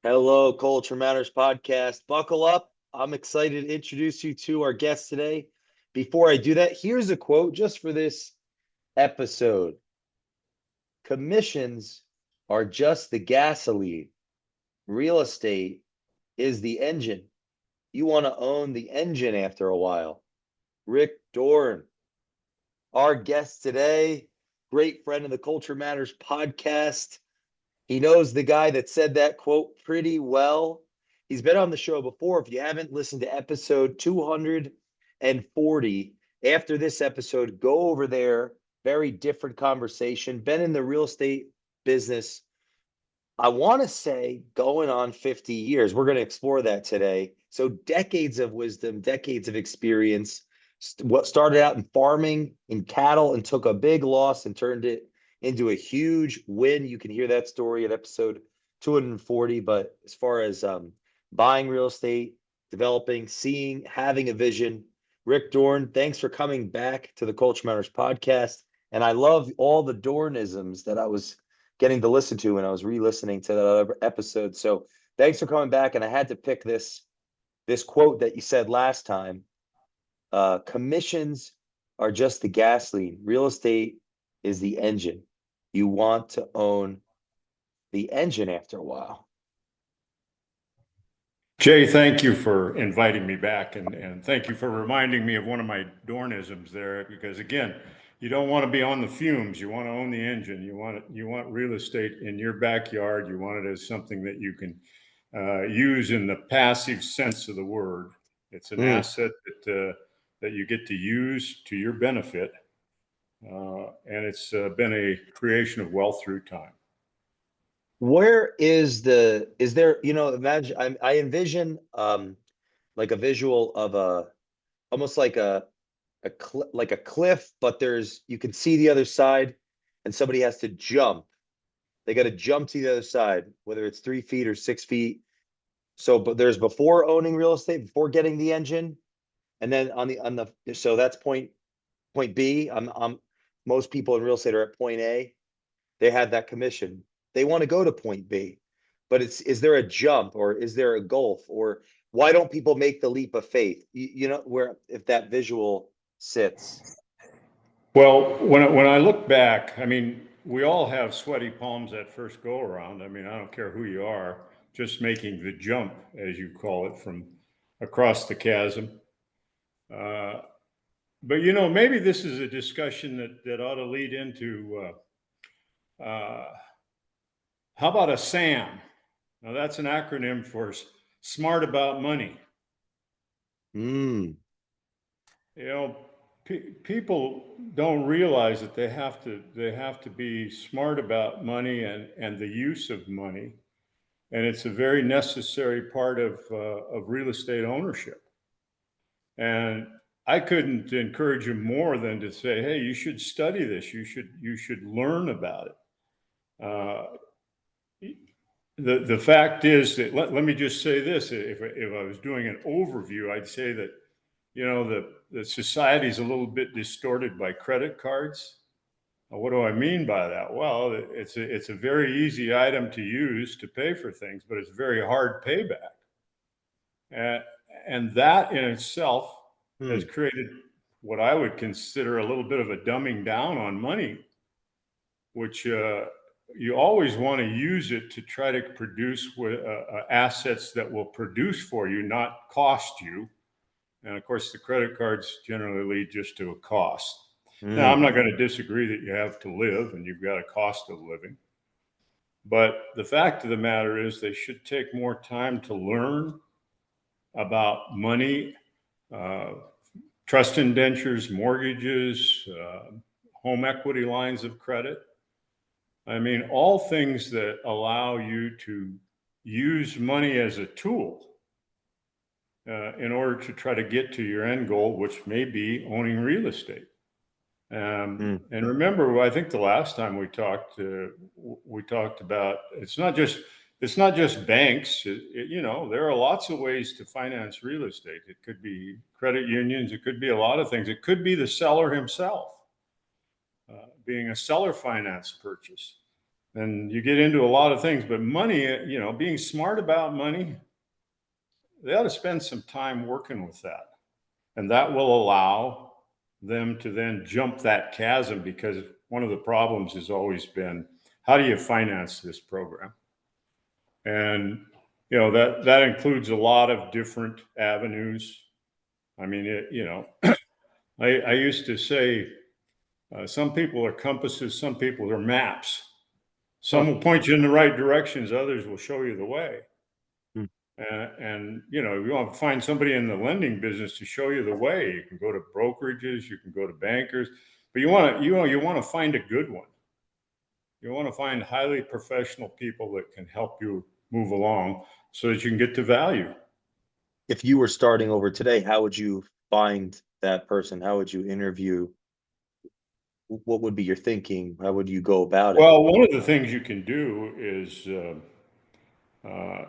Hello, Culture Matters podcast. Buckle up. I'm excited to introduce you to our guest today. Before I do that, here's a quote just for this episode. Commissions are just the gasoline. Real estate is the engine. You want to own the engine after a while. Rick Dorn, our guest today, great friend of the Culture Matters podcast. He knows the guy that said that quote pretty well. He's been on the show before. If you haven't listened to episode 240, after this episode, go over there. Very different conversation. Been in the real estate business, I want to say going on 50 years. We're going to explore that today. So, decades of wisdom, decades of experience. What started out in farming, in cattle, and took a big loss and turned it into a huge win. You can hear that story at episode 240. But as far as buying real estate, developing, seeing, having a vision, Rick Dorn, thanks for coming back to the Culture Matters podcast. And I love all the Dornisms that I was getting to listen to when I was re-listening to that other episode. So thanks for coming back. And I had to pick this quote that you said last time. Commissions are just the gasoline. Real estate is the engine. You want to own the engine after a while. Jay, thank you for inviting me back, and thank you for reminding me of one of my Dornisms there, because again, you don't want to be on the fumes. You want to own the engine. You want real estate in your backyard. You want it as something that you can use in the passive sense of the word. It's an asset that you get to use to your benefit, and it's been a creation of wealth through time. Where is there, imagine I envision like a visual of almost like like a cliff, but you can see the other side and somebody has to jump. They got to jump to the other side, whether it's 3 feet or 6 feet. So, but there's before owning real estate, before getting the engine, and then so that's point B. I'm most people in real estate are at point A. They had that commission. They want to go to point B, but is there a jump or is there a gulf, or why don't people make the leap of faith? Where if that visual sits. Well, when I look back, I mean, we all have sweaty palms at first go around. I mean, I don't care who you are, just making the jump, as you call it, from across the chasm. But maybe this is a discussion that ought to lead into how about a SAM? Now that's an acronym for smart about money. Mm. People don't realize that they have to be smart about money and the use of money, and it's a very necessary part of real estate ownership. And I couldn't encourage you more than to say, hey, you should study this. You should learn about it. The fact is that let me just say this: if I was doing an overview, I'd say that the society is a little bit distorted by credit cards. What do I mean by that? Well, it's a very easy item to use to pay for things, but it's very hard payback. And that in itself has created what I would consider a little bit of a dumbing down on money, which you always want to use it to try to produce assets that will produce for you, not cost you. And of course, the credit cards generally lead just to a cost. Now, I'm not going to disagree that you have to live and you've got a cost of living. But the fact of the matter is they should take more time to learn about money, trust indentures, mortgages, home equity lines of credit. I mean, all things that allow you to use money as a tool in order to try to get to your end goal, which may be owning real estate. And remember, I think the last time we talked about it's not just banks. There are lots of ways to finance real estate. It could be credit unions. It could be a lot of things. It could be the seller himself, being a seller finance purchase. and you get into a lot of things, but money, being smart about money, they ought to spend some time working with that. And that will allow them to then jump that chasm, because one of the problems has always been, how do you finance this program? And, that includes a lot of different avenues. I mean, I used to say, some people are compasses, some people are maps. Some Huh. will point you in the right directions, others will show you the way. Hmm. And you want to find somebody in the lending business to show you the way. You can go to brokerages, you can go to bankers, but you want to find a good one. You want to find highly professional people that can help you move along so that you can get to value. If you were starting over today, how would you find that person? How would you interview? What would be your thinking? How would you go about it? Well, one of the things you can do is,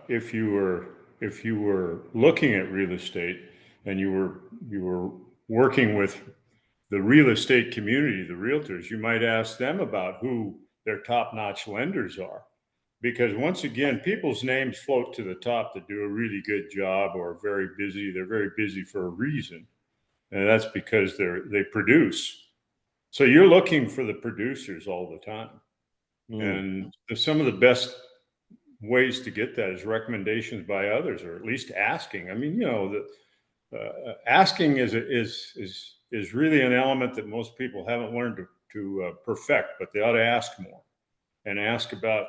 if you were looking at real estate and you were working with the real estate community, the realtors, you might ask them about who their top-notch lenders are. Because once again, people's names float to the top that do a really good job or are very busy. They're very busy for a reason. And that's because they produce. So you're looking for the producers all the time. Mm. And some of the best ways to get that is recommendations by others, or at least asking. I mean, asking is really an element that most people haven't learned to perfect, but they ought to ask more and ask about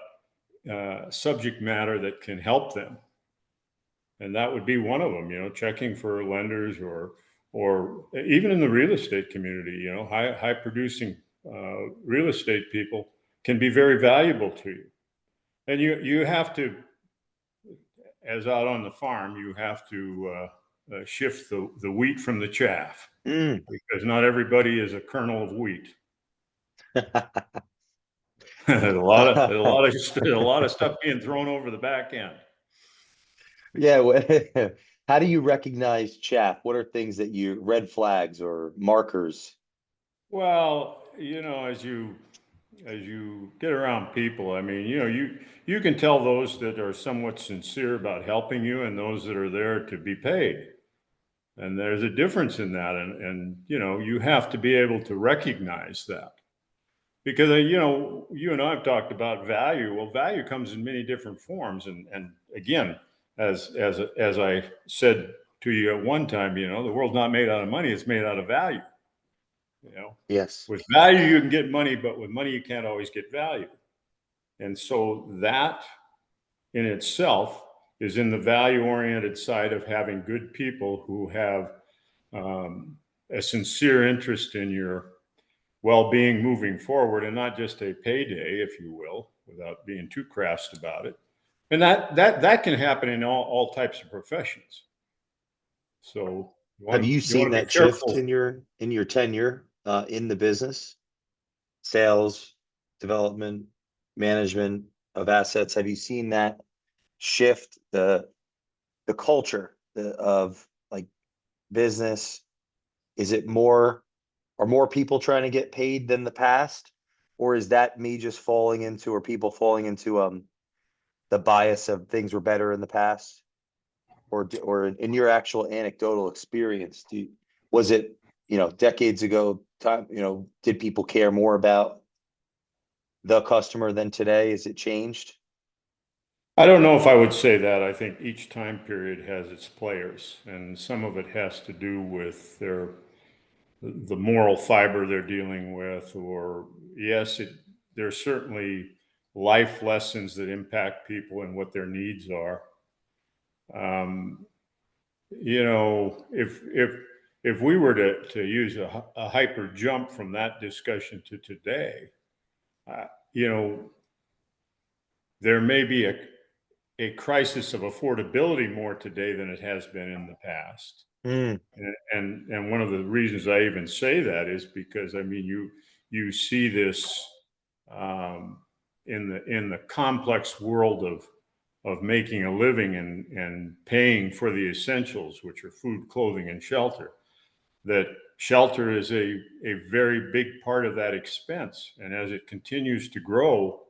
subject matter that can help them. And that would be one of them, checking for lenders, or even in the real estate community, high producing real estate people can be very valuable to you. And you have to, as out on the farm, you have to shift the wheat from the chaff, Mm. because not everybody is a kernel of wheat. There's a lot of stuff being thrown over the back end. Yeah. How do you recognize chaff? What are things that red flags or markers? Well, as you get around people, I mean, you can tell those that are somewhat sincere about helping you and those that are there to be paid. And there's a difference in that. And you have to be able to recognize that. Because, you and I have talked about value. Well, value comes in many different forms. And again, as I said to you at one time, the world's not made out of money, it's made out of value. Yes. With value, you can get money, but with money, you can't always get value. And so that in itself is in the value-oriented side of having good people who have a sincere interest in your well-being moving forward, and not just a payday, if you will, without being too crass about it. And that can happen in all types of professions. So Have you you want seen to be that shift careful. in your tenure in the business? Sales, development, management of assets. Have you seen that shift the culture of like business? Is it are more people trying to get paid than the past? Or is that me just falling into, or people falling into the bias of things were better in the past? Or in your actual anecdotal experience, was it, decades ago time, did people care more about the customer than today? Is it changed? I don't know if I would say that. I think each time period has its players, and some of it has to do with the moral fiber they're dealing with, or yes, there's certainly life lessons that impact people and what their needs are. Um, if we were to use a hyper jump from that discussion to today, uh, you know, there may be a crisis of affordability more today than it has been in the past. Mm. And one of the reasons I even say that is because, I mean, you see this in the complex world of making a living and paying for the essentials, which are food, clothing, and shelter. That shelter is a very big part of that expense, and as it continues to grow,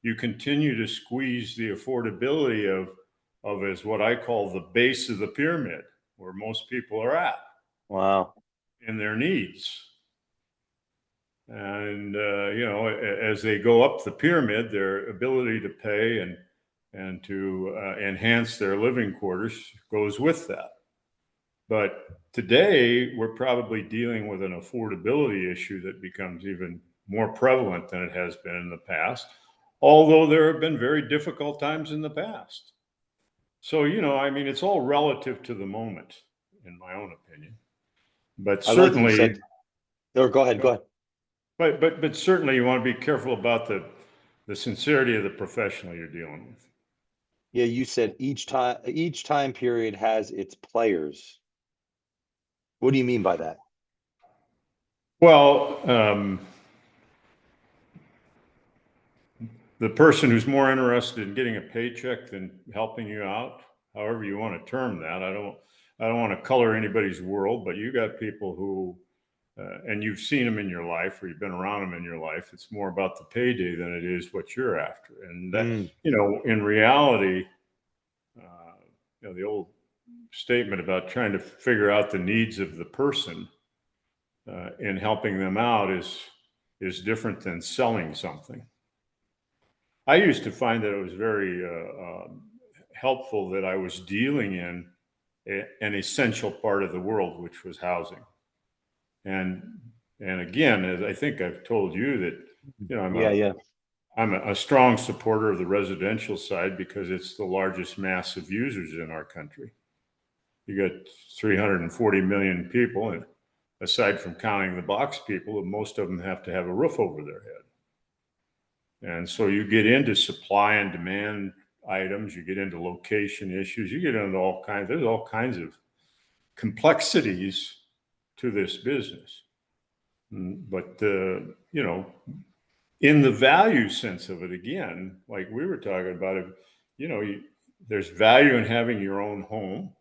you continue to squeeze the affordability of as what I call the base of the pyramid, where most people are at Wow. in their needs. And, as they go up the pyramid, their ability to pay and to enhance their living quarters goes with that. But today, we're probably dealing with an affordability issue that becomes even more prevalent than it has been in the past, although there have been very difficult times in the past. So, it's all relative to the moment, in my own opinion. But I like that you certainly, said, or go ahead, go ahead. but certainly you want to be careful about the sincerity of the professional you're dealing with. Yeah, you said each time period has its players. What do you mean by that? Well, the person who's more interested in getting a paycheck than helping you out, however you want to term that. I don't want to color anybody's world, but you got people who, and you've seen them in your life, or you've been around them in your life. It's more about the payday than it is what you're after. And that, in reality, the old statement about trying to figure out the needs of the person and helping them out is different than selling something. I used to find that it was very helpful that I was dealing in an essential part of the world, which was housing. And again, as I think I've told you that, I'm a strong supporter of the residential side because it's the largest mass of users in our country. You got 340 million people, and aside from counting the box people, most of them have to have a roof over their head. And so you get into supply and demand items, you get into location issues, you get into there's all kinds of complexities to this business. But, in the value sense of it, again, like we were talking about it, there's value in having your own home.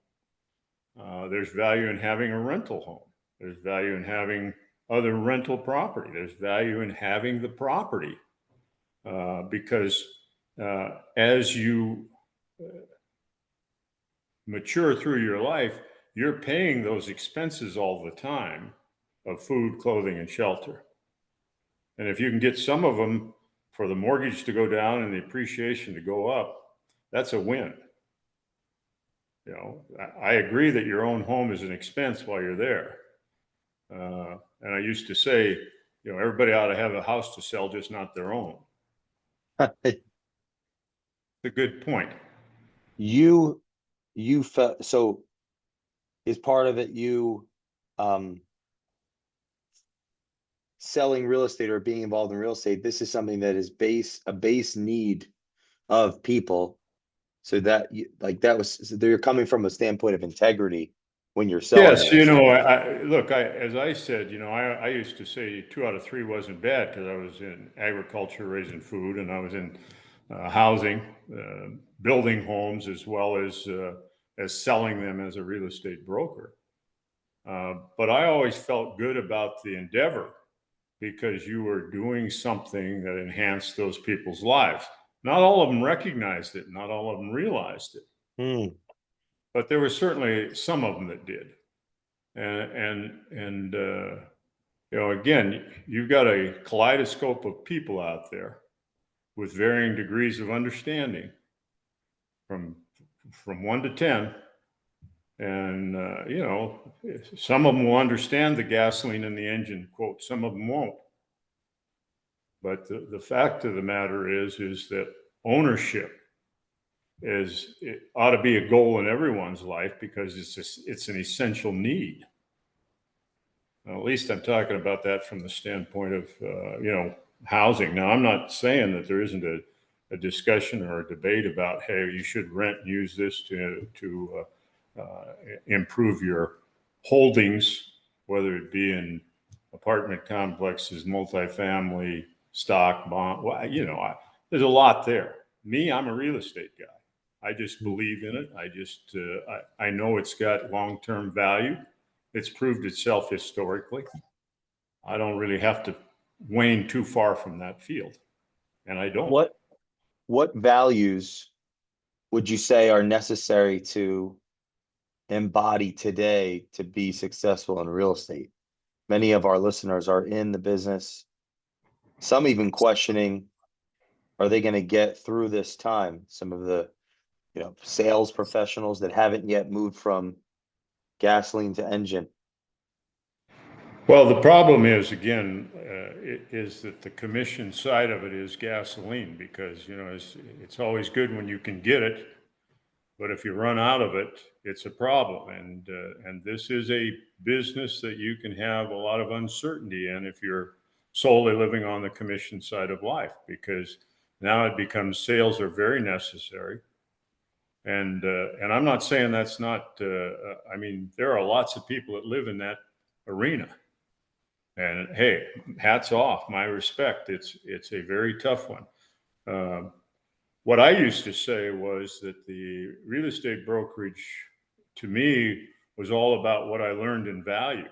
There's value in having a rental home. There's value in having other rental property. There's value in having the property because as you mature through your life, you're paying those expenses all the time of food, clothing, and shelter. And if you can get some of them for the mortgage to go down and the appreciation to go up, that's a win. I agree that your own home is an expense while you're there. And I used to say, everybody ought to have a house to sell, just not their own. It's a good point. You felt so is part of it selling real estate or being involved in real estate. This is something that is a base need of people. So that they're coming from a standpoint of integrity when you're selling. Yes, as I said, I used to say 2 out of 3 wasn't bad because I was in agriculture, raising food, and I was in housing, building homes, as well as selling them as a real estate broker. But I always felt good about the endeavor because you were doing something that enhanced those people's lives. Not all of them recognized it. Not all of them realized it. But there were certainly some of them that did. And again, you've got a kaleidoscope of people out there with varying degrees of understanding from 1 to 10. And, some of them will understand the gasoline in the engine, quote, some of them won't. But the fact of the matter is that ownership it ought to be a goal in everyone's life because it's an essential need. Now, at least I'm talking about that from the standpoint of, housing. Now, I'm not saying that there isn't a discussion or a debate about, hey, you should rent and use this to improve your holdings, whether it be in apartment complexes, multifamily, stock, bond. Well, there's a lot there. Me, I'm a real estate guy. I just believe in it. I know it's got long-term value. It's proved itself historically. I don't really have to wane too far from that field, and I don't. what values would you say are necessary to embody today to be successful in real estate? Many of our listeners are in the business, some even questioning, are they going to get through this time? Some of the, sales professionals that haven't yet moved from gasoline to engine. Well, the problem is, again, is that the commission side of it is gasoline, because, it's always good when you can get it, but if you run out of it, it's a problem. And this is a business that you can have a lot of uncertainty in if you're solely living on the commission side of life, because now it becomes sales are very necessary. And I'm not saying that's not, I mean, there are lots of people that live in that arena. And hey, hats off, my respect. It's a very tough one. What I used to say was that the real estate brokerage, to me, was all about what I learned in value.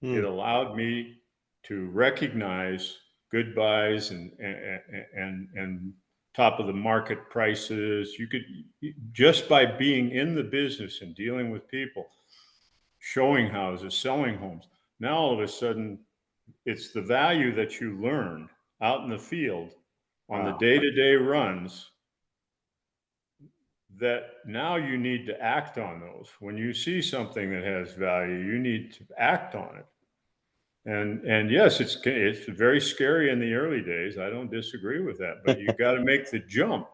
It allowed me to recognize good buys and top of the market prices. You could, just by being in the business and dealing with people, showing houses, selling homes. Now all of a sudden, it's the value that you learn out in the field on the day-to-day runs that now you need to act on those. When you see something that has value, you need to act on it. And yes, it's very scary in the early days. I don't disagree with that, but you got to make the jump.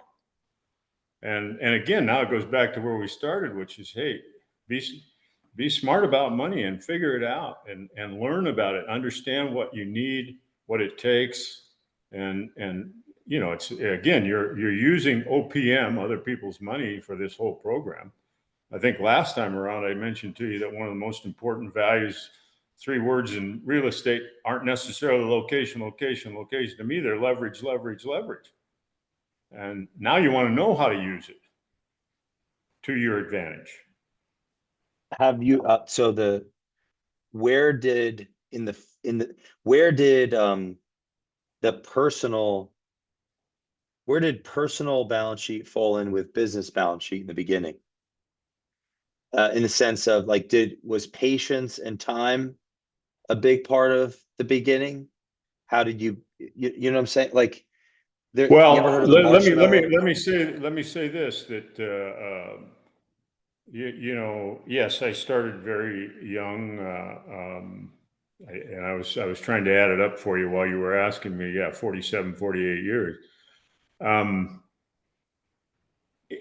And again, now it goes back to where we started, which is, hey, be smart about money and figure it out and learn about it. Understand what you need, what it takes, and it's, again, you're using OPM, other people's money, for this whole program. I think last time around I mentioned to you that one of the most important values, 3 words in real estate, aren't necessarily location. To me, they're leverage. And now you want to know how to use it to your advantage. Have you so the where did in the where did the personal where did personal balance sheet fall in with business balance sheet in the beginning? In the sense of, like, was patience and time a big part of the beginning? How did you know what I'm saying? Like, you ever heard Well, of the let marshmallow? me say this, that yes, I started very young, and I was trying to add it up for you while you were asking me. Yeah, 47, 48 years.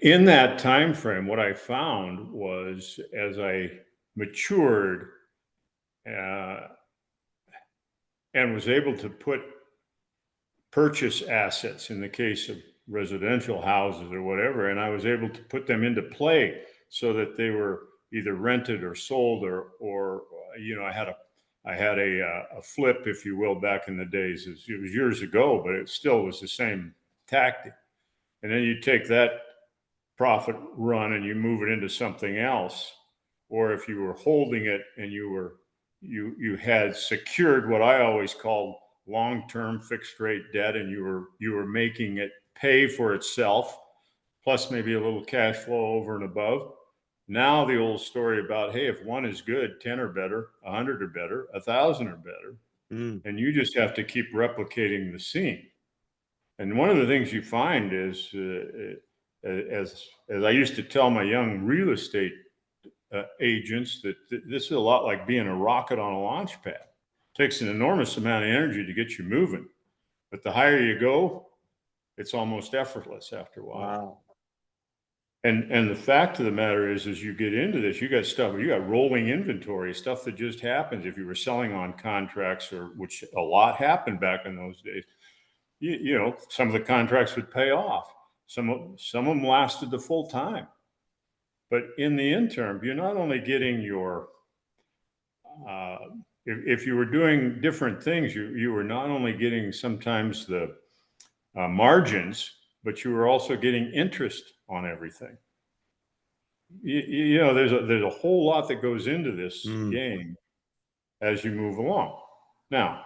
In that time frame, what I found was, as I matured and was able to purchase assets in the case of residential houses or whatever, and I was able to put them into play so that they were either rented or sold, or I had a flip, if you will, back in the days. It was years ago, but it still was the same tactic. And then you take that profit run and you move it into something else. Or if you were holding it and you had secured what I always called long-term fixed rate debt, and you were making it pay for itself, plus maybe a little cash flow over and above. Now the old story about, hey, if 1 is good, 10 are better, 100 are better, 1,000 are better. And you just have to keep replicating the scene. And one of the things you find is, as I used to tell my young real estate agents, that this is a lot like being a rocket on a launch pad. It takes an enormous amount of energy to get you moving, but the higher you go, it's almost effortless after a while. Wow. And the fact of the matter is, as you get into this, you got rolling inventory, stuff that just happens. If you were selling on contracts, or which a lot happened back in those days, some of the contracts would pay off. Some of them lasted the full time. But in the interim, you're not only getting your, if you were doing different things, you were not only getting sometimes the margins, but you were also getting interest on everything. There's a whole lot that goes into this game as you move along. Now,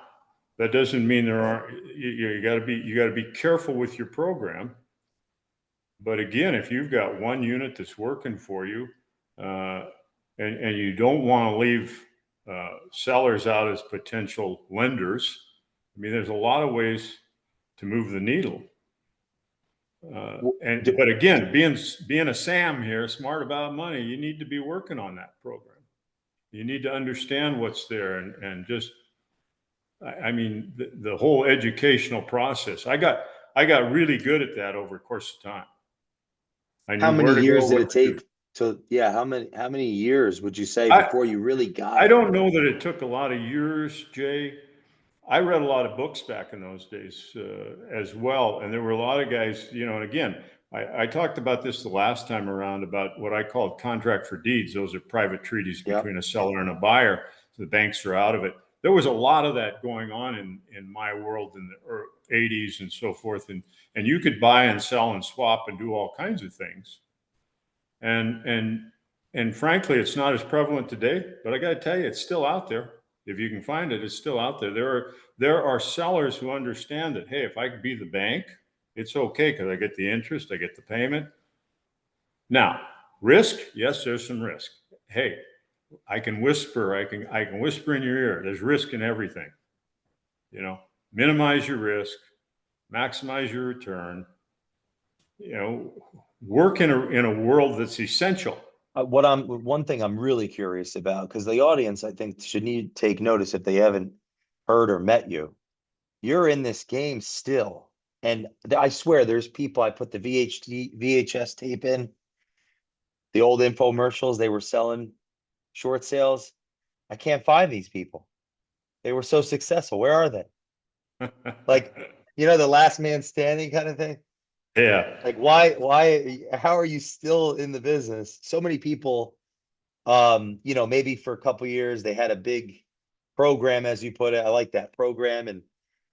that doesn't mean there aren't. You got to be careful with your program. But again, if you've got one unit that's working for you, and you don't want to leave sellers out as potential lenders, I mean, there's a lot of ways to move the needle. But again, being a Sam here, smart about money, you need to be working on that program. You need to understand what's there, and just, I mean, the whole educational process. I got really good at that over the course of time. I How knew many where to years go, did what it to do. take to, yeah, how many years would you say I before you really got I it? don't know that it took a lot of years, Jay. I read a lot of books back in those days as well, and there were a lot of guys, you know. And again, I talked about this the last time around about what I called contract for deeds. Those are private treaties Yeah. between a seller and a buyer. So the banks are out of it. There was a lot of that going on in my world in the 80s and so forth, and you could buy and sell and swap and do all kinds of things. And frankly, it's not as prevalent today, but I got to tell you, it's still out there. If you can find it, it's still out there. There are sellers who understand that, hey, if I could be the bank, it's okay because I get the interest, I get the payment. Now, risk, yes, there's some risk. Hey, I can whisper, I can whisper in your ear. There's risk in everything. You know, minimize your risk, maximize your return. You know, work in a world that's essential. One thing I'm really curious about, because the audience, I think, should need to take notice if they haven't heard or met you. You're in this game still. And I swear there's people, I put the VHS tape in, the old infomercials, they were selling short sales. I can't find these people. They were so successful. Where are they? Like, the last man standing kind of thing. Yeah. Like, how are you still in the business? So many people, maybe for a couple years they had a big program, as you put it. I like that program, and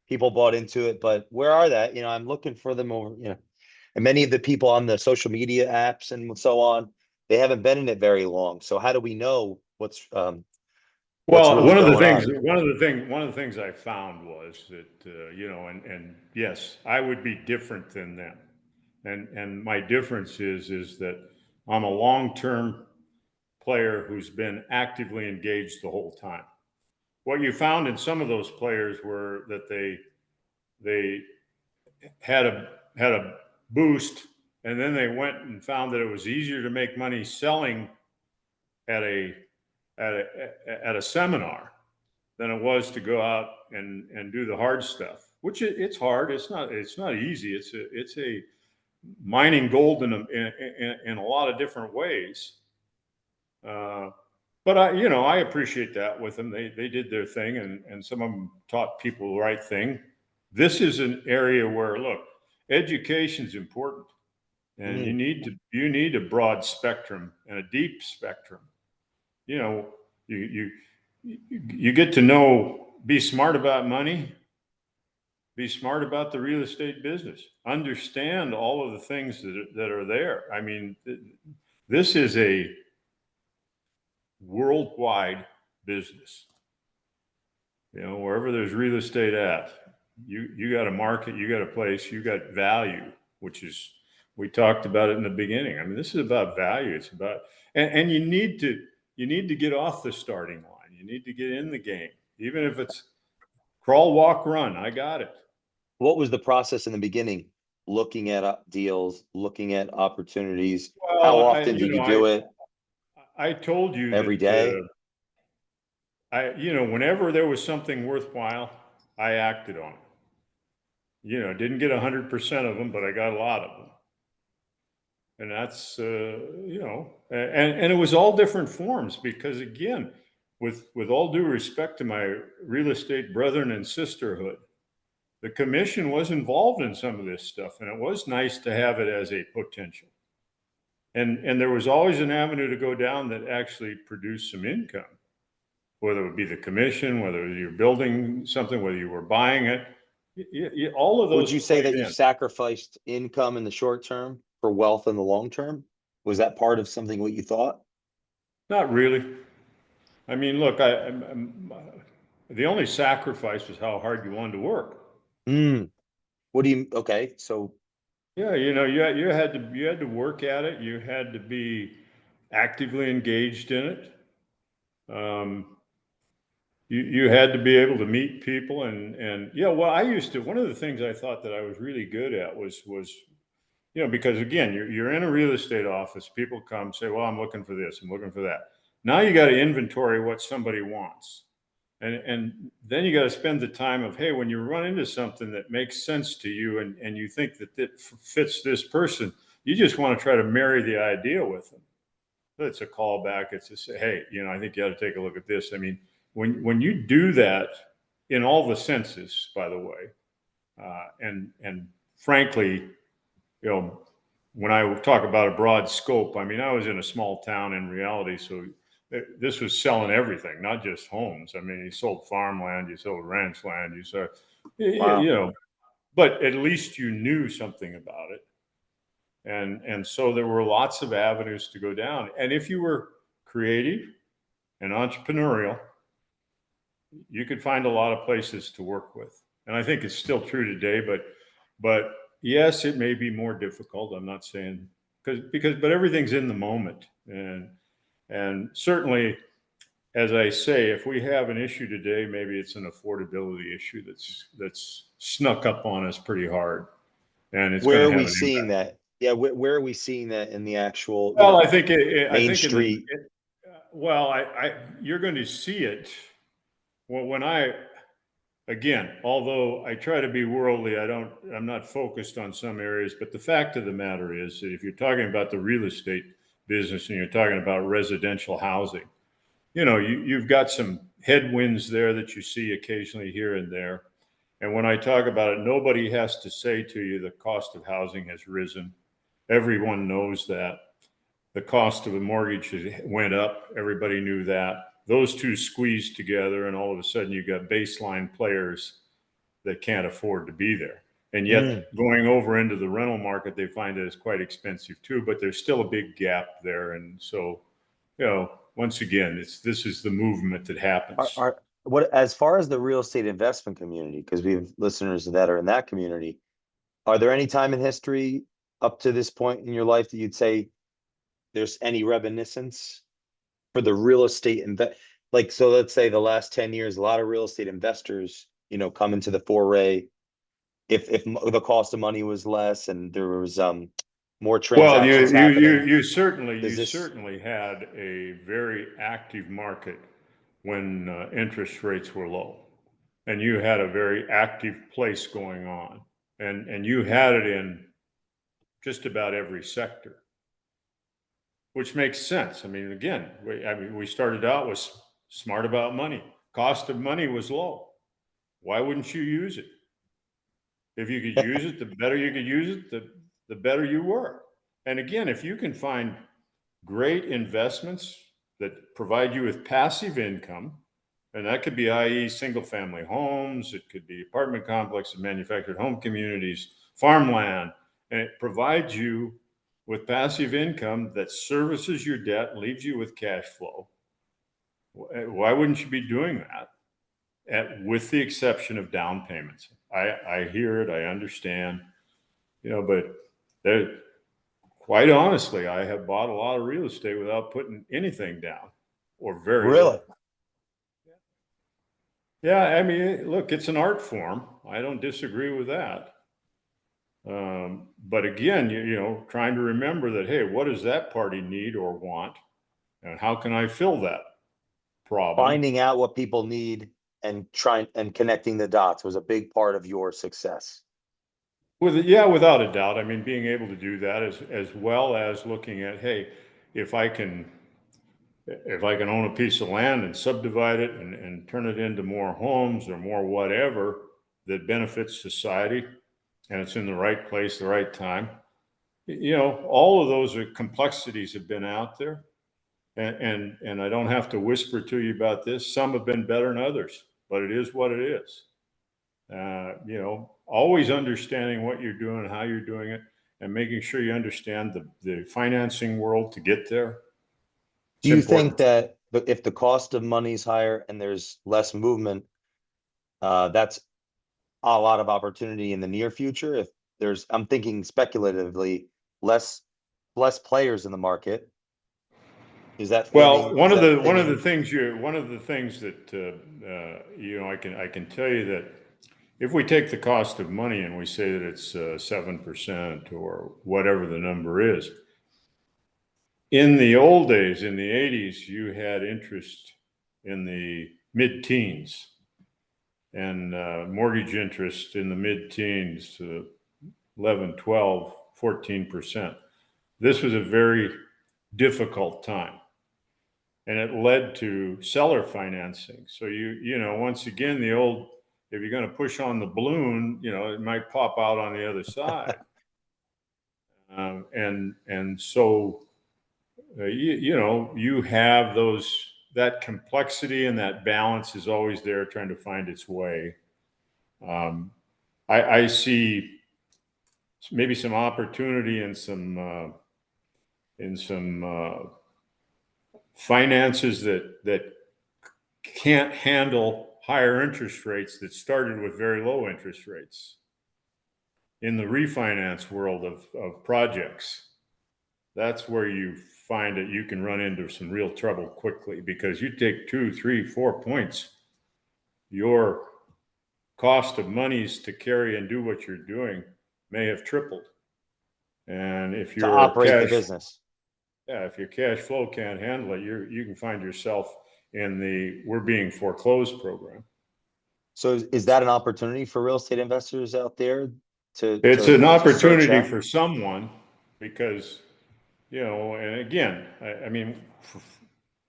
people bought into it, but where are that? I'm looking for them over, and many of the people on the social media apps and so on, they haven't been in it very long. So how do we know what's Well, really going one of the things I found was that, and yes, I would be different than them. And my difference is that I'm a long-term player who's been actively engaged the whole time. What you found in some of those players were that they had a boost, and then they went and found that it was easier to make money selling at a at a seminar than it was to go out and do the hard stuff. Which it's hard. It's not easy. It's a mining gold in a lot of different ways. But I appreciate that with them. They did their thing, and some of them taught people the right thing. This is an area where, look, education is important, and on? you need a broad spectrum and a deep spectrum. You know, you get to know, be smart about money, be smart about the real estate business, understand all of the things that are there. I mean, this is a worldwide business. Wherever there's real estate at, you got a market, you got a place, you got value, which is, we talked about it in the beginning. I mean, this is about value. It's about, and you need to get off the starting line. You need to get in the game, even if it's crawl, walk, run. I got it. What was the process in the beginning? Looking at deals, looking at opportunities. How Well, often did you do it? I told you Every that day? whenever there was something worthwhile, I acted on it. Didn't get 100% of them, but I got a lot of them. And that's, and it was all different forms, because again, with all due respect to my real estate brethren and sisterhood, the commission was involved in some of this stuff, and it was nice to have it as a potential. And there was always an avenue to go down that actually produced some income, whether it would be the commission, whether you're building something, whether you were buying it. All of Would those you say played that you in. sacrificed income in the short term for wealth in the long term? Was that part of something what you thought? Not really. I mean, look, the only sacrifice was how hard you wanted to work. What do you, okay, so Yeah, you had to work at it. You had to be actively engaged in it. You had to be able to meet people and yeah. Well, one of the things I thought that I was really good at was because again, you're in a real estate office. People come say, "Well, I'm looking for this. I'm looking for that." Now you got to inventory what somebody wants. And then you got to spend the time of, hey, when you run into something that makes sense to you and you think that it fits this person, you just want to try to marry the idea with them. It's a callback. It's to say, hey, I think you ought to take a look at this. I mean, when you do that in all the senses, by the way, and frankly, you know, when I talk about a broad scope, I mean, I was in a small town in reality, so this was selling everything, not just homes. I mean, you sold farmland, you sold ranch land, you sold, Wow. but at least you knew something about it. And so there were lots of avenues to go down. And if you were creative and entrepreneurial, you could find a lot of places to work with. And I think it's still true today, but yes, it may be more difficult. I'm not saying but everything's in the moment. And certainly, as I say, if we have an issue today, maybe it's an affordability issue that's snuck up on us pretty hard, and it's Where going are to have we an seeing impact. that? Yeah, where are we seeing that in the actual, Well, I Main think in the Street? well, you're going to see it. Well, again, although I try to be worldly, I'm not focused on some areas, but the fact of the matter is that if you're talking about the real estate business and you're talking about residential housing, you've got some headwinds there that you see occasionally here and there. And when I talk about it, nobody has to say to you the cost of housing has risen. Everyone knows that. The cost of a mortgage went up. Everybody knew that. Those two squeezed together, and all of a sudden you got baseline players that can't afford to be there. And Mm. yet, going over into the rental market, they find it is quite expensive too. But there's still a big gap there, and so once again, this is the movement that happens. What, as far as the real estate investment community, because we have listeners that are in that community, are there any time in history up to this point in your life that you'd say there's any reminiscence for the real estate like, so let's say the last 10 years, a lot of real estate investors, come into the foray. If the cost of money was less and there was more Well, transactions happening, you certainly does this, had a very active market when interest rates were low, and you had a very active place going on, and you had it in just about every sector, which makes sense. I mean, again, we started out with smart about money. Cost of money was low. Why wouldn't you use it? If you could use it, the better you could use it, the better you were. And again, if you can find great investments that provide you with passive income, and that could be, i.e., single family homes, it could be apartment complexes, manufactured home communities, farmland, and it provides you with passive income that services your debt, leaves you with cash flow. Why wouldn't you be doing that? With the exception of down payments. I hear it, I understand, but there, quite honestly, I have bought a lot of real estate without putting anything down or very really? little. Yeah, I mean, look, it's an art form. I don't disagree with that. But again, trying to remember that, hey, what does that party need or want? And how can I fill that problem? Finding out what people need and trying and connecting the dots was a big part of your success. Yeah, without a doubt. I mean, being able to do that as well as looking at, hey, if I can own a piece of land and subdivide it and turn it into more homes or more whatever that benefits society, and it's in the right place, the right time, all of those complexities have been out there, and I don't have to whisper to you about this. Some have been better than others, but it is what it is. Always understanding what you're doing, how you're doing it, and making sure you understand the financing world to get there. Do It's you think important. that if the cost of money is higher and there's less movement, that's a lot of opportunity in the near future? I'm thinking speculatively, less players in the market. Is that Well, thinning? Is that one of the thinning? things that I can tell you that if we take the cost of money and we say that it's 7% or whatever the number is, in the old days, in the 80s, you had interest in the mid-teens and mortgage interest in the mid-teens, 11, 12, 14%. This was a very difficult time. And it led to seller financing. So once again, if you're going to push on the balloon, it might pop out on the other side. And so, you have that complexity, and that balance is always there trying to find its way. I see maybe some opportunity in some finances that can't handle higher interest rates that started with very low interest rates in the refinance world of projects. That's where you find that you can run into some real trouble quickly, because you take 2, 3, 4 points, your cost of monies to carry and do what you're doing may have tripled. And if To your operate the business. if your cash flow can't handle it, you can find yourself in the "we're being foreclosed" program. So is that an opportunity for real estate investors out there It's an to search opportunity out? for someone because, and again, I mean,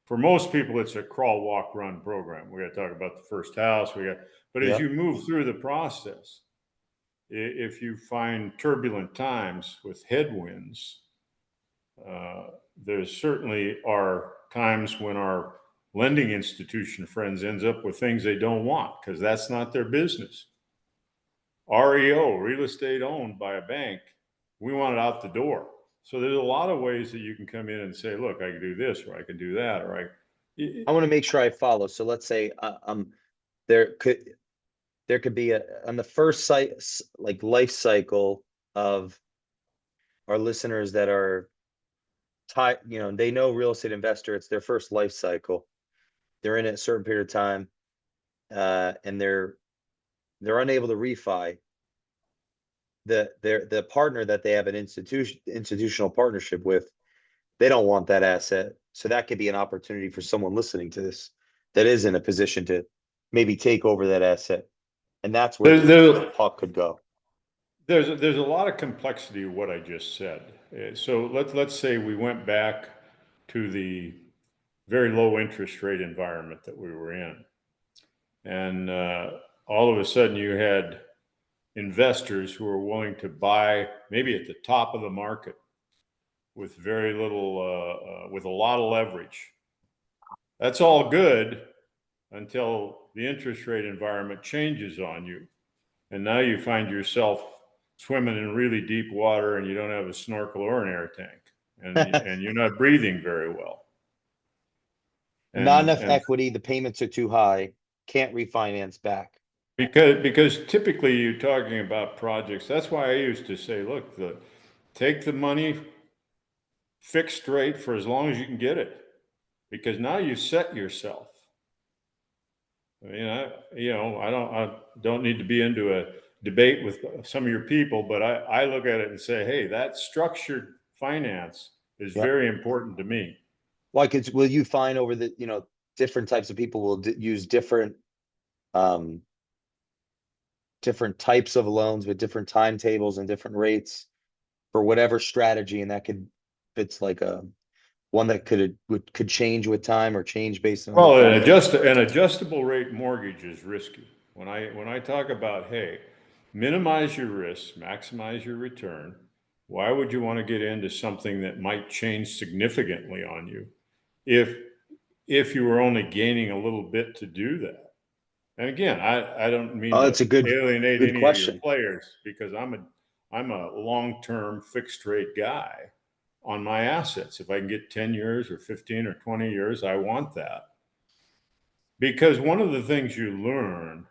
for most people, it's a crawl, walk, run program. We got to talk about the first house. But as Yeah. you move through the process, if you find turbulent times with headwinds, there certainly are times when our lending institution friends ends up with things they don't want, because that's not their business. REO, real estate owned by a bank, we want it out the door. So there's a lot of ways that you can come in and say, look, I can do this, or I can do that, or I want to make sure I follow. So let's say there could be on the first site, like life cycle of our listeners that are tied, they know real estate investor, it's their first life cycle. They're in it a certain period of time, and they're unable to refi. The partner that they have an institutional partnership with, they don't want that asset. So that could be an opportunity for someone listening to this that is in a position to maybe take over that asset. And that's where the puck could go. There's a lot of complexity of what I just said. So let's say we went back to the very low interest rate environment that we were in, and all of a sudden you had investors who are willing to buy maybe at the top of the market with very little, with a lot of leverage. That's all good until the interest rate environment changes on you, and now you find yourself swimming in really deep water, and you don't have a snorkel or an air tank, and you're not breathing very well. Not enough And equity, the payments are too high, can't refinance back. because typically you're talking about projects. That's why I used to say, look, take the money fixed rate for as long as you can get it, because now you set yourself. I mean, I don't need to be into a debate with some of your people, but I look at it and say, hey, that structured finance is Yep. very important to me. Why? Because will you find over the, different types of people will use different types of loans with different timetables and different rates for whatever strategy, and that could, if it's like a one that could change with time or change based on Well, the an adjustable rate mortgage is risky. When I talk about, hey, minimize your risk, maximize your return, why would you want to get into something that might change significantly on you if you were only gaining a little bit to do that? And again, I don't mean Oh, to that's a good alienate any of your question. players, because I'm a long-term fixed rate guy on my assets. If I can get 10 years or 15 or 20 years, I want that. Because one of the things you learn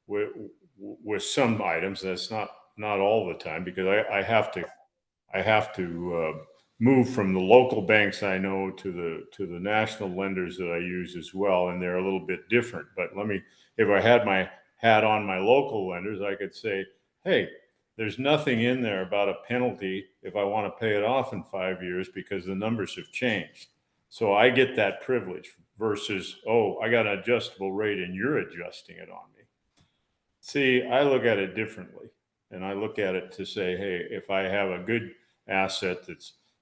with some items, that's not not all the time, because I have to move from the local banks I know to the national lenders that I use as well, and they're a little bit different. But if I had my hat on my local lenders, I could say, hey, there's nothing in there about a penalty if I want to pay it off in 5 years because the numbers have changed. So I get that privilege versus, oh, I got an adjustable rate and you're adjusting it on me. See, I look at it differently, and I look at it to say, hey, if I have a good asset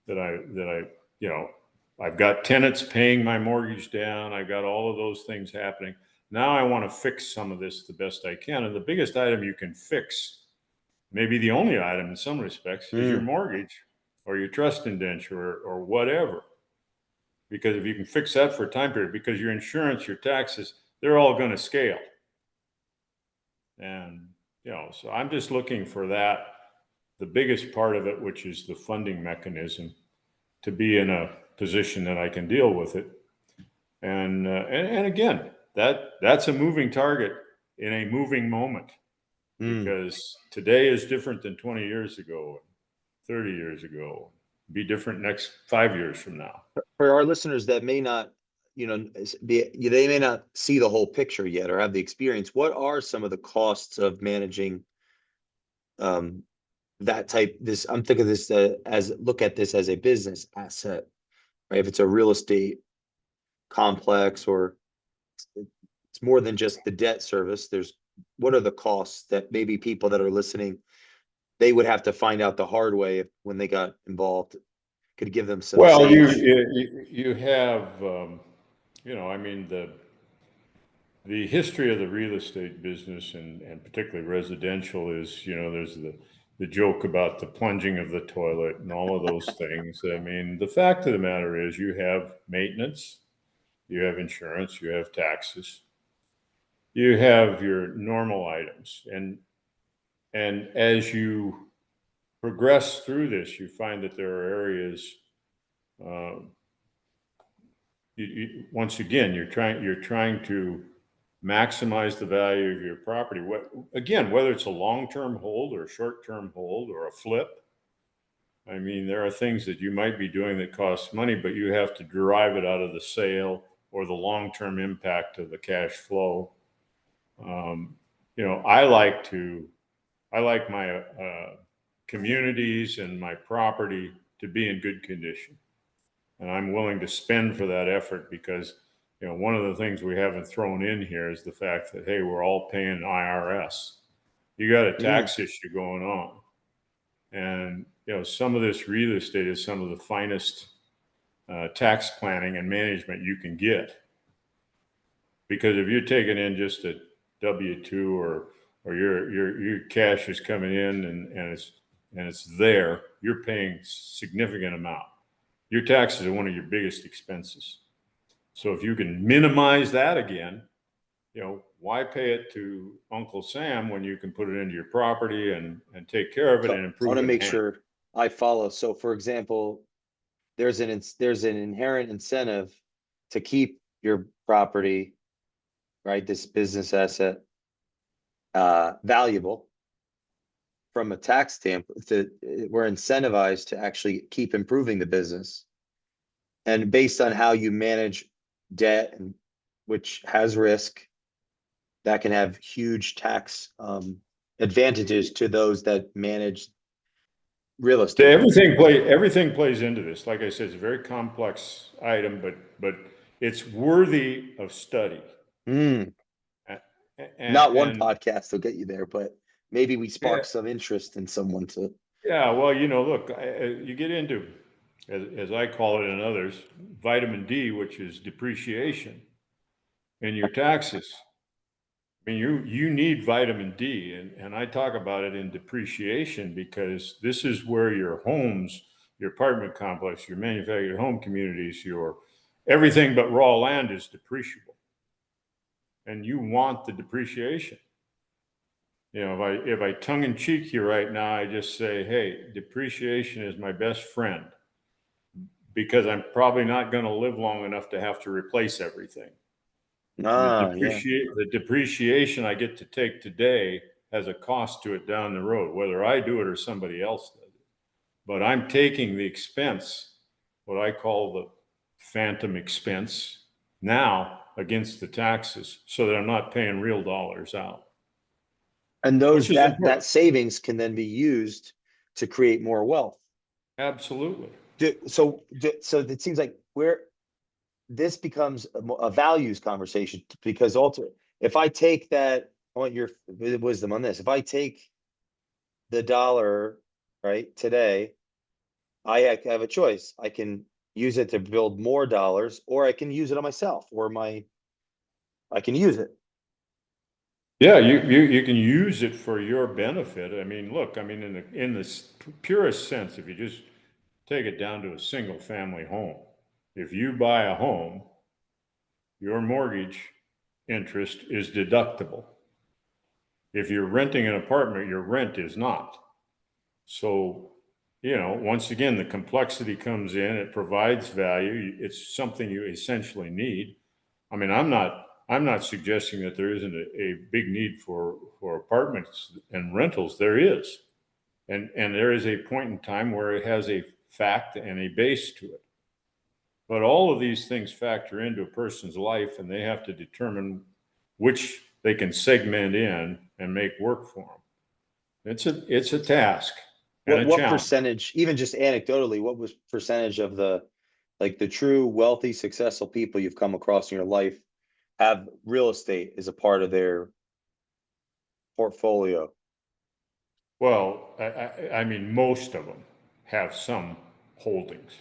that I I've got tenants paying my mortgage down, I've got all of those things happening. Now I want to fix some of this the best I can, and the biggest item you can fix, maybe the only item in some respects, is your mortgage or your trust indenture or whatever. Because if you can fix that for a time period, because your insurance, your taxes, they're all going to scale. And, so I'm just looking for that, the biggest part of it, which is the funding mechanism, to be in a position that I can deal with it. And again, that's a moving target in a moving moment, because today is different than 20 years ago, 30 years ago, be different next 5 years from now. For our listeners that may not, they may not see the whole picture yet or have the experience, what are some of the costs of managing that type? I'm thinking of this look at this as a business asset, right? If it's a real estate complex, or it's more than just the debt service, what are the costs that maybe people that are listening, they would have to find out the hard way when they got involved? Could give them some Well, sage. you have, I mean, the history of the real estate business and particularly residential is, there's the joke about the plunging of the toilet and all of those things. I mean, the fact of the matter is you have maintenance, you have insurance, you have taxes, you have your normal items. And as you progress through this, you find that there are areas, once again, you're trying to maximize the value of your property. Whether it's a long-term hold or a short-term hold or a flip, I mean, there are things that you might be doing that cost money, but you have to derive it out of the sale or the long-term impact of the cash flow. I like my communities and my property to be in good condition. And I'm willing to spend for that effort because, one of the things we haven't thrown in here is the fact that, hey, we're all paying IRS. You got a tax issue going on. And, some of this real estate is some of the finest tax planning and management you can get. Because if you're taking in just a W-2 or your cash is coming in and it's there, you're paying significant amount. Your taxes are one of your biggest expenses. So if you can minimize that again, why pay it to Uncle Sam when you can put it into your property and take care of it and improve it? I want to make sure I follow. So for example, there's an inherent incentive to keep your property, right, this business asset, valuable from a tax standpoint. We're incentivized to actually keep improving the business. And based on how you manage debt, which has risk, that can have huge tax advantages to those that manage real estate. Everything plays into this. Like I said, it's a very complex item, but it's worthy of study. Not one podcast will get you there, but maybe we spark some interest in someone to. Yeah, well, look, you get into, as I call it and others, vitamin D, which is depreciation in your taxes. I mean, you need vitamin D, and I talk about it in depreciation because this is where your homes, your apartment complex, your manufactured home communities, your everything but raw land is depreciable. And you want the depreciation. If I tongue in cheek you right now, I just say, hey, depreciation is my best friend because I'm probably not going to live long enough to have to replace everything. The depreciation I get to take today has a cost to it down the road, whether I do it or somebody else does it. But I'm taking the expense, what I call the phantom expense, now against the taxes so that I'm not paying real dollars out, And which those is that important. savings can then be used to create more wealth. Absolutely. So it seems like this becomes a values conversation, because ultimately, if I take that, I want your wisdom on this. If I take the dollar, right, today, I have a choice. I can use it to build more dollars, or I can use it on myself, or I can use it. Yeah, you can use it for your benefit. I mean, look, I mean, in the purest sense, if you just take it down to a single family home, if you buy a home, your mortgage interest is deductible. If you're renting an apartment, your rent is not. So, once again, the complexity comes in, it provides value. It's something you essentially need. I mean, I'm not suggesting that there isn't a big need for apartments and rentals. There is. And there is a point in time where it has a fact and a base to it. But all of these things factor into a person's life, and they have to determine which they can segment in and make work for them. It's a task and a What challenge. percentage, even just anecdotally, what was percentage of the true wealthy, successful people you've come across in your life have real estate as a part of their portfolio? Well, I mean, most of them have some holdings.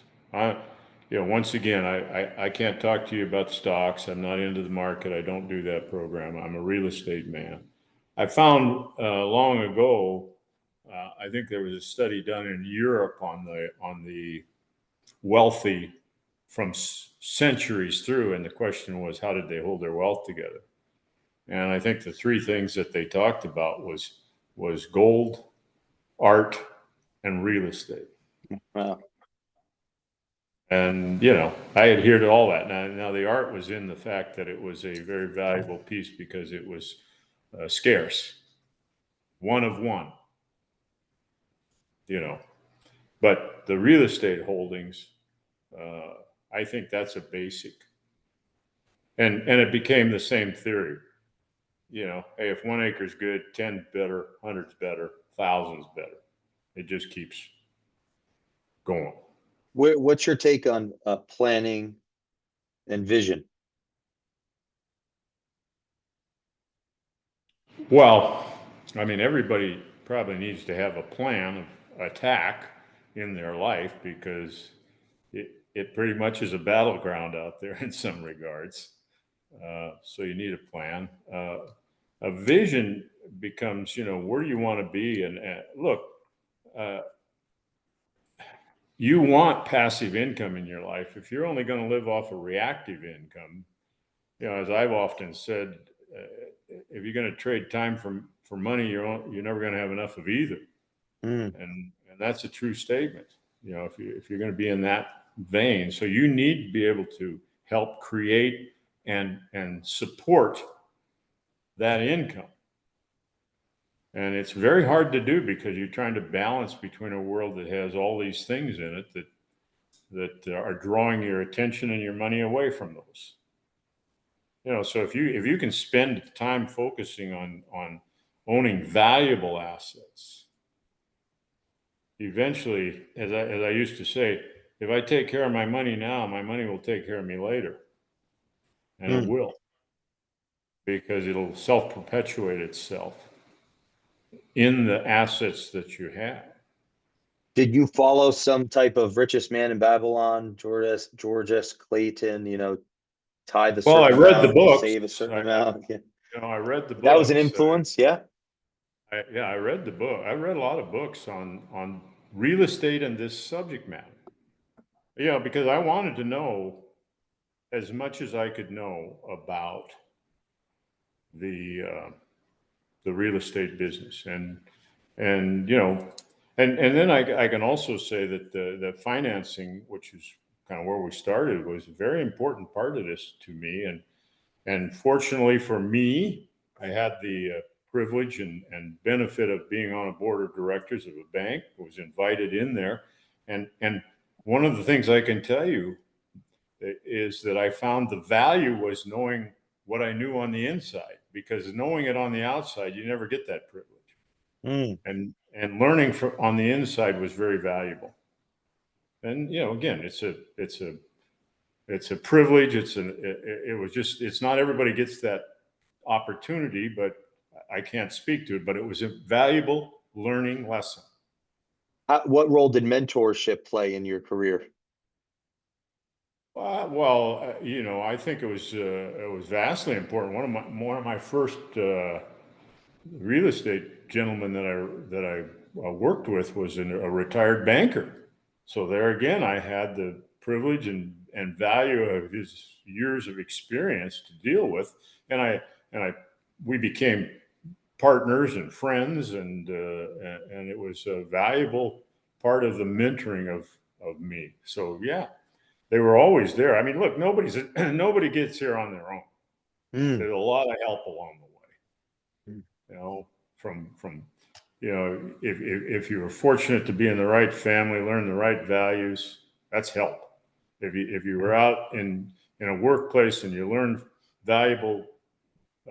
Once again, I can't talk to you about stocks. I'm not into the market. I don't do that program. I'm a real estate man. I found long ago, I think there was a study done in Europe on the wealthy from centuries through, and the question was, how did they hold their wealth together? And I think the three things that they talked about was gold, art, and real estate. Wow. And, I adhere to all that. Now the art was in the fact that it was a very valuable piece because it was scarce, one of one, you know. But the real estate holdings, uh, I think that's a basic. And it became the same theory. Hey, if 1 acre is good, 10 better, 100's better, 1,000's better. It just keeps going. What's your take on planning and vision? Well, I mean, everybody probably needs to have a plan of attack in their life because it pretty much is a battleground out there in some regards. So you need a plan. A vision becomes, where do you want to be? And look, uh, you want passive income in your life. If you're only going to live off a reactive income, as I've often said, if you're going to trade time for money, you're never going to have enough of either. Mm. And that's a true statement. If you're going to be in that vein, so you need to be able to help create and support that income. And it's very hard to do because you're trying to balance between a world that has all these things in it that are drawing your attention and your money away from those. So if you can spend time focusing on owning valuable assets, eventually, as I used to say, if I take care of my money now, my money will take care of me later, and it Mm. will, because it'll self-perpetuate itself in the assets that you have. Did you follow some type of richest man in Babylon, George S. Clayton, tithe a Well, I certain read the amount, books. save a certain amount? Yeah. I read the That was an books. influence, yeah. I read the book. I read a lot of books on real estate and this subject matter. Because I wanted to know as much as I could know about the real estate business, and and then I can also say that the financing, which is kind of where we started, was a very important part of this to me, and fortunately for me, I had the privilege and benefit of being on a board of directors of a bank. I was invited in there. And one of the things I can tell you is that I found the value was knowing what I knew on the inside, because knowing it on the outside, you never get that privilege. Mm. And learning from on the inside was very valuable. And again, it's a privilege. It was just, it's not everybody gets that opportunity, but I can't speak to it, but it was a valuable learning lesson. What role did mentorship play in your career? I think it was vastly important. One of my first real estate gentlemen that I worked with was a retired banker. So there again, I had the privilege and value of his years of experience to deal with, and I we became partners and friends, and it was a valuable part of the mentoring of me. So yeah, they were always there. I mean, look, nobody gets here on their own. Mm. There's a lot of help along the way. Mm. From if you were fortunate to be in the right family, learn the right values, that's help. If you were out in a workplace and you learned valuable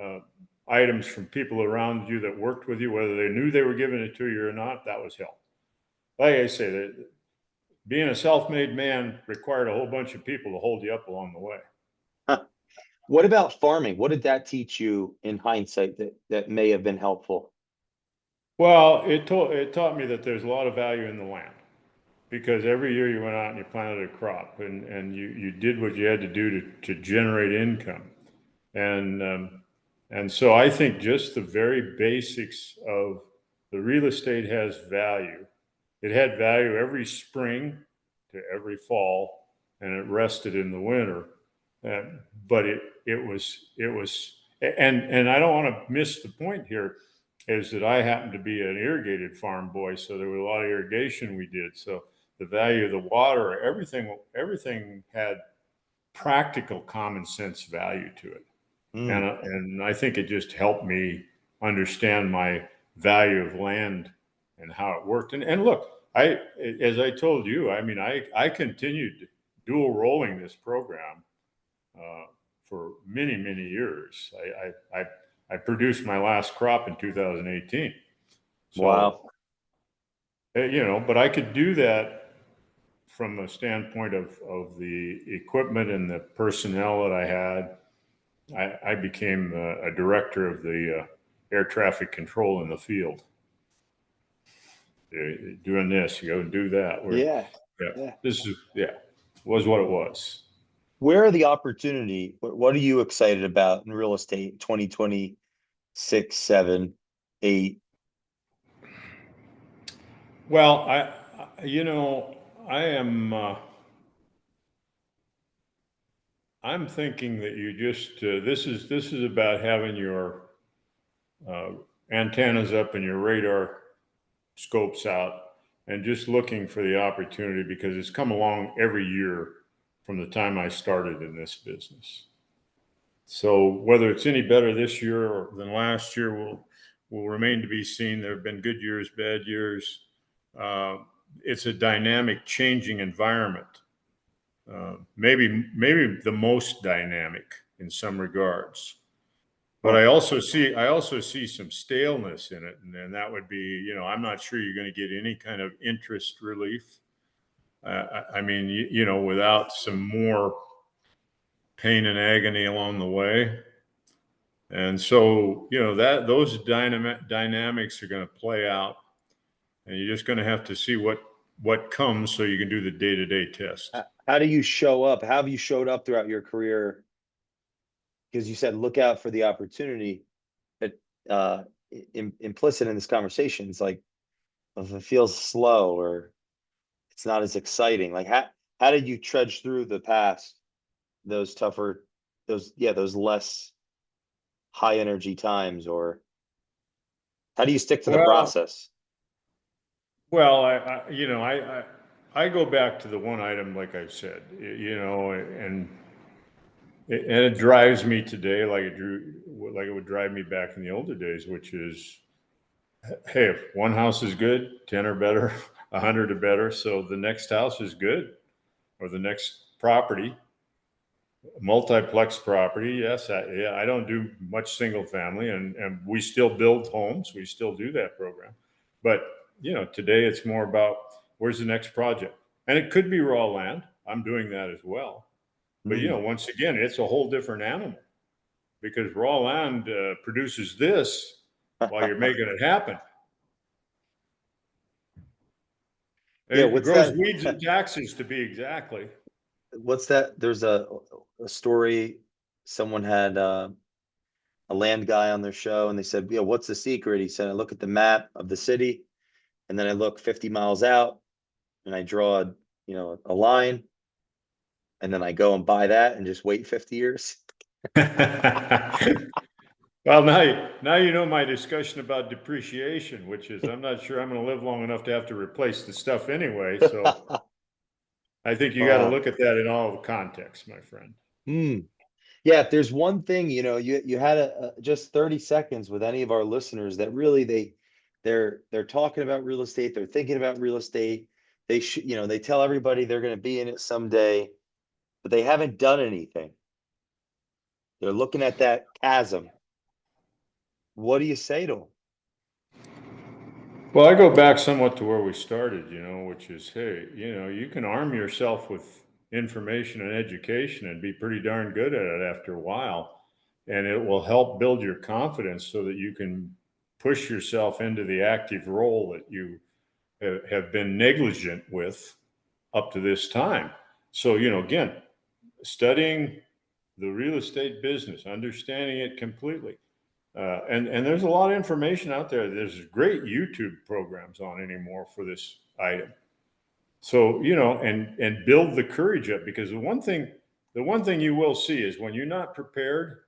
uh, items from people around you that worked with you, whether they knew they were giving it to you or not, that was help. Like I say, that being a self-made man required a whole bunch of people to hold you up along the way. Huh. What about farming? What did that teach you in hindsight that may have been helpful? Well, it taught me that there's a lot of value in the land, because every year you went out and you planted a crop, and you did what you had to do to generate income. And so I think just the very basics of the real estate has value. It had value every spring to every fall, and it rested in the winter. But it was, and I don't want to miss the point here, is that I happened to be an irrigated farm boy, so there was a lot of irrigation we did. So the value of the water, everything had practical common sense value to it. Mm. And I think it just helped me understand my value of land and how it worked. And look, as I told you, I mean, I continued dual rolling this program uh, for many years. I produced my last crop in 2018. So, Wow. but I could do that from a standpoint of the equipment and the personnel that I had. I became a director of the air traffic control in the field. Doing this, you go do that. Yeah. Yeah, Yeah. was what it was. Where are the opportunity? What are you excited about in real estate 2026, 7, 8? Well, I am. I'm thinking that you just this is about having your uh, antennas up and your radar scopes out, and just looking for the opportunity, because it's come along every year from the time I started in this business. So whether it's any better this year or than last year will remain to be seen. There have been good years, bad years. It's a dynamic, changing environment. Maybe the most dynamic in some regards. But Huh. I also see some staleness in it, and that would be, I'm not sure you're going to get any kind of interest relief. I mean, without some more pain and agony along the way. And so, that those dynamics are going to play out, and you're just going to have to see what comes, so you can do the day-to-day test. How do you show up? How have you showed up throughout your career? Because you said look out for the opportunity, but implicit in this conversation is like, if it feels slow or it's not as exciting, like how did you trudge through the past, those tougher, those less high energy times, or how do you stick to the Well, process? well, I go back to the one item, like I said, and And it drives me today like it would drive me back in the older days, which is, hey, if one house is good, 10 are better, 100 are better. So the next house is good, or the next property, multiplex property. Yes, I don't do much single family, and we still build homes. We still do that program. But, today it's more about where's the next project. And it could be raw land. I'm doing that as well. But, Mm. once again, it's a whole different animal, because raw land produces this while you're making it happen. Yeah, It what's grows that? weeds and taxes, to be exactly. What's that? There's a story. Someone had a land guy on their show, and they said, "Yeah, what's the secret?" He said, "I look at the map of the city, and then I look 50 miles out, and I draw, a line, and then I go and buy that, and just wait 50 years." Well, now you know my discussion about depreciation, which is I'm not sure I'm going to live long enough to have to replace the stuff anyway. So I think you got to Uh, look at that in all context, my friend. hmm. Yeah, if there's one thing, you had just 30 seconds with any of our listeners that really they're talking about real estate, they're thinking about real estate. They tell everybody they're going to be in it someday, but they haven't done anything. They're looking at that chasm. What do you say to them? Well, I go back somewhat to where we started, which is, hey, you can arm yourself with information and education and be pretty darn good at it after a while. And it will help build your confidence so that you can push yourself into the active role that you have been negligent with up to this time. So, again, studying the real estate business, understanding it completely. And there's a lot of information out there. There's great YouTube programs on anymore for this item. So, and build the courage up, because the one thing you will see is when you're not prepared,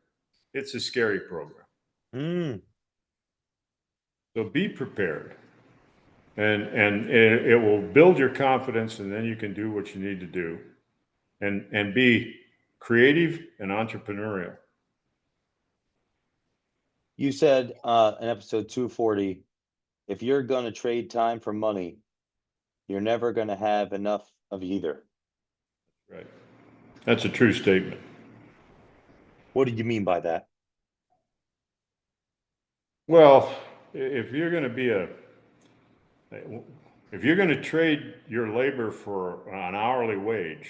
it's a scary program. Hmm. So be prepared, and it will build your confidence, and then you can do what you need to do, and be creative and entrepreneurial. You said in episode 240, if you're going to trade time for money, you're never going to have enough of either. Right. That's a true statement. What did you mean by that? Well, if you're going to be if you're going to trade your labor for an hourly wage,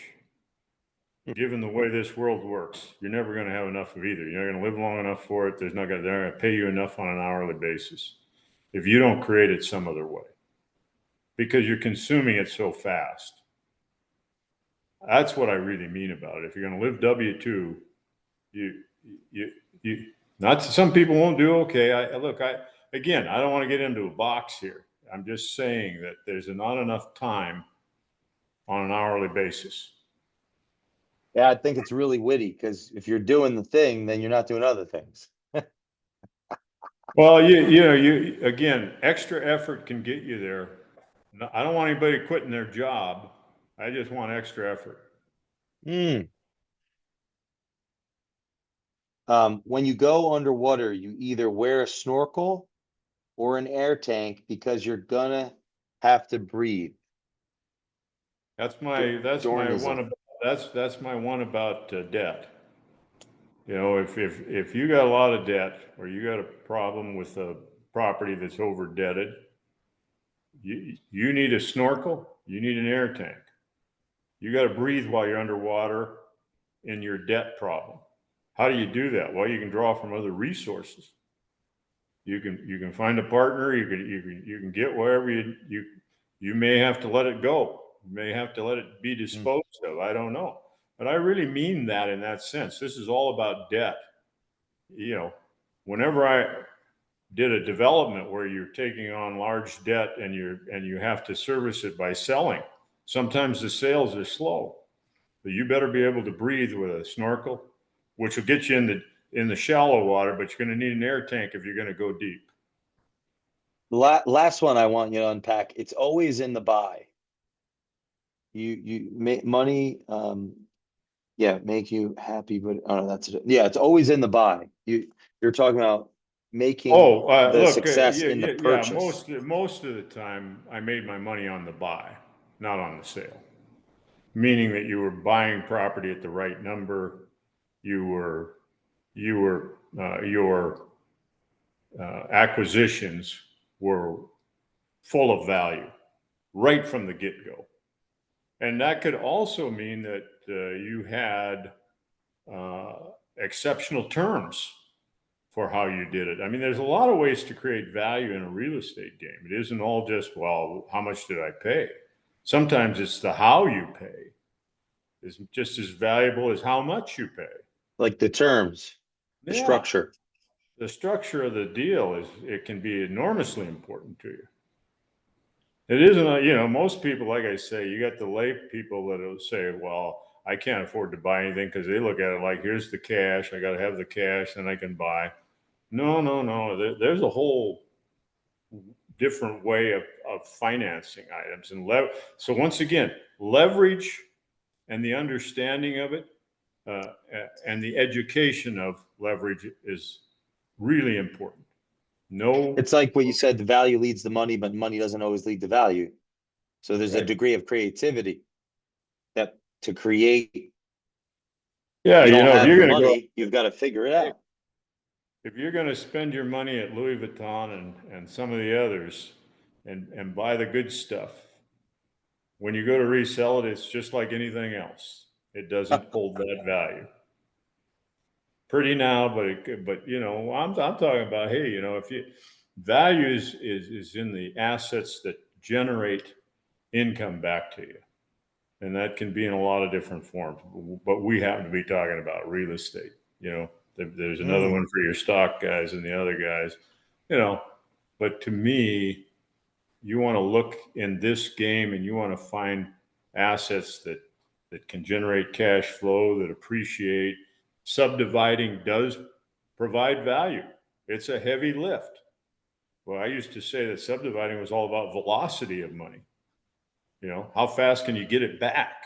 given the way this world works, you're never going to have enough of either. You're not going to live long enough for it. They're not going to pay you enough on an hourly basis if you don't create it some other way, because you're consuming it so fast. That's what I really mean about it. If you're going to live W-2, you you you not some people won't do okay. Again, I don't want to get into a box here. I'm just saying that there's not enough time on an hourly basis. Yeah, I think it's really witty because if you're doing the thing, then you're not doing other things. Well, you again, extra effort can get you there. I don't want anybody quitting their job. I just want extra effort. Hmm. When you go underwater, you either wear a snorkel or an air tank because you're gonna have to breathe. That's my that's my one Dornism. about that's my one about debt. If you got a lot of debt, or you got a problem with a property that's over debted, you need a snorkel, you need an air tank. You got to breathe while you're underwater in your debt problem. How do you do that? Well, you can draw from other resources. You can find a partner. You can get wherever you may have to let it go. You may have to let it be Hmm. disposed of. I don't know, but I really mean that in that sense. This is all about debt. You know, whenever I did a development where you're taking on large debt, and you have to service it by selling, sometimes the sales are slow. But you better be able to breathe with a snorkel, which will get you in the shallow water, but you're going to need an air tank if you're going to go deep. Last one I want you to unpack. It's always in the buy. You make money. Yeah, make you happy, but oh no, that's it. Yeah, it's always in the buy. You're talking about making Oh, the look, success yeah, in the yeah, yeah. purchase. Most of the time, I made my money on the buy, not on the sale. Meaning that you were buying property at the right number. Your acquisitions were full of value right from the get-go. And that could also mean that you had exceptional terms for how you did it. I mean, there's a lot of ways to create value in a real estate game. It isn't all just, well, how much did I pay? Sometimes it's the how you pay is just as valuable as how much you pay. Like the terms, the Yeah. structure. The structure of the deal it can be enormously important to you. It isn't, most people, like I say, you got the lay people that'll say, well, I can't afford to buy anything because they look at it like, here's the cash. I got to have the cash and I can buy. No. There's a whole different way of financing items. So once again, leverage and the understanding of it and the education of leverage is really important. No, It's like what you said, the value leads the money, but money doesn't always lead to value. So there's a right. degree of creativity that to create, Yeah, you don't if have you're the going to go, money, you've got to figure it out. if you're going to spend your money at Louis Vuitton and some of the others and buy the good stuff, when you go to resell it, it's just like anything else. It doesn't hold that value. Pretty now, but I'm talking about, hey, if you value is in the assets that generate income back to you. And that can be in a lot of different forms, but we happen to be talking about real estate. There's another one for your stock guys and the other guys, but to me, you want to look in this game and you want to find assets that can generate cash flow, that appreciate. Subdividing does provide value. It's a heavy lift. Well, I used to say that subdividing was all about velocity of money. How fast can you get it back?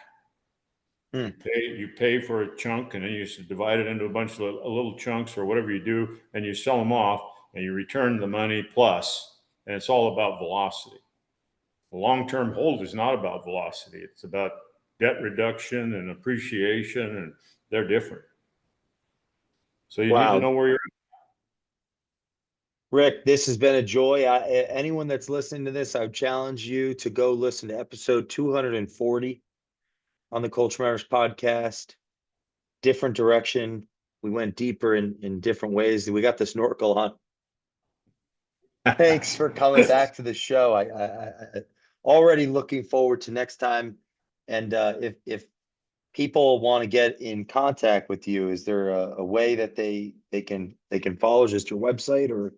You pay for a chunk and then you divide it into a bunch of little chunks or whatever you do, and you sell them off and you return the money plus, and it's all about velocity. The long-term hold is not about velocity. It's about debt reduction and appreciation, and they're different. So you need to Wow. know where you're Rick, this has been a joy. Anyone that's listening to this, I would challenge you to go listen to episode 240 on the Culture Matters podcast. Different direction. We went deeper in different ways. We got the snorkel on. Thanks for coming back to the show. I already looking forward to next time. And if people want to get in contact with you, is there a way that they can follow just your website or?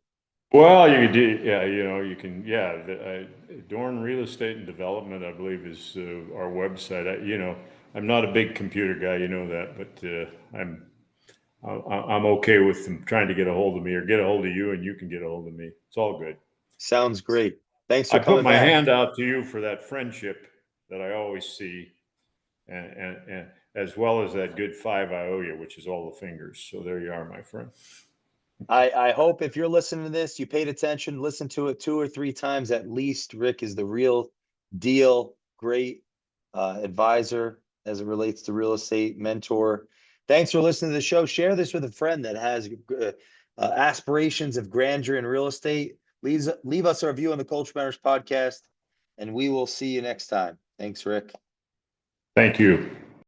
Well, you could do, yeah, you can, yeah. Dorn Real Estate and Development, I believe, is our website. I'm not a big computer guy, that, but I'm okay with them trying to get a hold of me or get a hold of you, and you can get a hold of me. It's all good. Sounds great. Thanks I for put coming my back. hand out to you for that friendship that I always see, and as well as that good five I owe you, which is all the fingers. So there you are, my friend. I hope if you're listening to this, you paid attention, listen to it 2 or 3 times at least. Rick is the real deal. Great advisor as it relates to real estate, mentor. Thanks for listening to the show. Share this with a friend that has aspirations of grandeur in real estate. Leave us a review on the Culture Matters podcast, and we will see you next time. Thanks, Rick. Thank you.